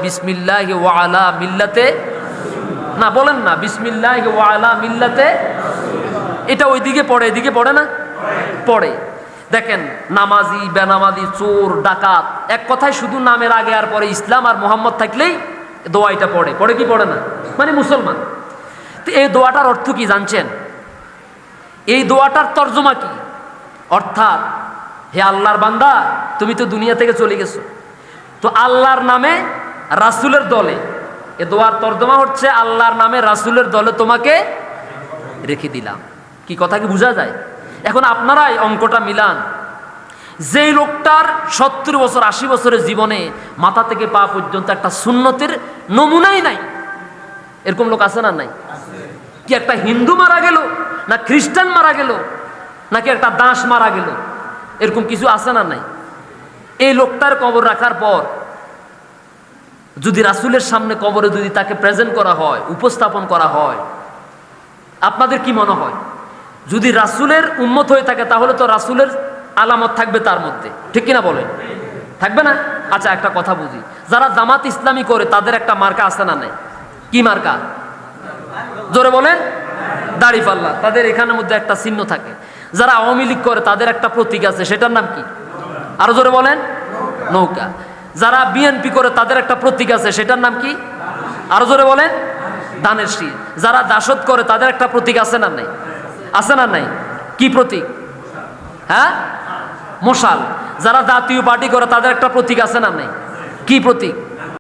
বিসমিল্লাহি ওয়া আলা মিল্লাতে, না বলেন না বিসমিল্লাহি ওয়া আলা মিল্লাতে, এটা ওইদিকে পড়ে, এদিকে পড়ে না? পড়ে। দেখেন, নামাজি বেনামাজি চোর ডাকাত এক কথায় শুধু নামের আগে আর পরে ইসলাম আর মোহাম্মদ থাকলেই দোয়া এটা পড়ে। পড়ে কি পড়ে না? মানে মুসলমান। তো এই দোয়াটার অর্থ কি জানছেন? এই দোয়াটার তর্জমা কি? অর্থাৎ, হে আল্লাহর বান্দা, তুমি তো দুনিয়া থেকে চলে গেছো, তো আল্লাহর নামে রাসূলের দলে, এ দোয়ার তর্জমা হচ্ছে আল্লাহর নামে রাসূলের দলে তোমাকে রেখে দিলাম। কি কথা কি বোঝা যায়? এখন আপনারাই অঙ্কটা মিলান। যেই লোকটার 70 বছর 80 বছরের জীবনে মাথা থেকে পা পর্যন্ত একটা সুন্নতের নমুনাই নাই, এরকম লোক আছে না নাই? কি একটা হিন্দু মারা গেল, না খ্রিস্টান মারা গেল, নাকি একটা দাস মারা গেল, এরকম কিছু আছে না নাই? এই লোকটার কবর রাখার পর যদি রাসূলের সামনে কবরে যদি তাকে প্রেজেন্ট করা হয়, উপস্থাপন করা হয়, আপনাদের কি মনে হয়? যদি রাসূলের উম্মত হয়ে থাকে তাহলে তো রাসূলের আলামত থাকবে তার মধ্যে, ঠিক কিনা বলেন? থাকবে না? আচ্ছা, একটা কথা বুঝি, যারা জামাত ইসলামী করে তাদের একটা মার্কা আছে না নাই? কি মার্কা? জোরে বলেন। দাড়িপাল্লা। তাদের এখানের মধ্যে একটা চিহ্ন থাকে। যারা আওয়ামী লীগ করে তাদের একটা প্রতীক আছে, সেটার নাম কি? আরো জোরে বলেন। নৌকা। যারা বিএনপি করে তাদের একটা প্রতীক আছে, সেটার নাম কি? আরো জোরে বলেন। ধানের শীষ। যারা দাসত করে তাদের একটা প্রতীক আছে না নাই? আছে না নাই? কি প্রতীক? হ্যাঁ, মশাল। যারা জাতীয় পার্টি করে তাদের একটা প্রতীক আছে না নাই? কি প্রতীক?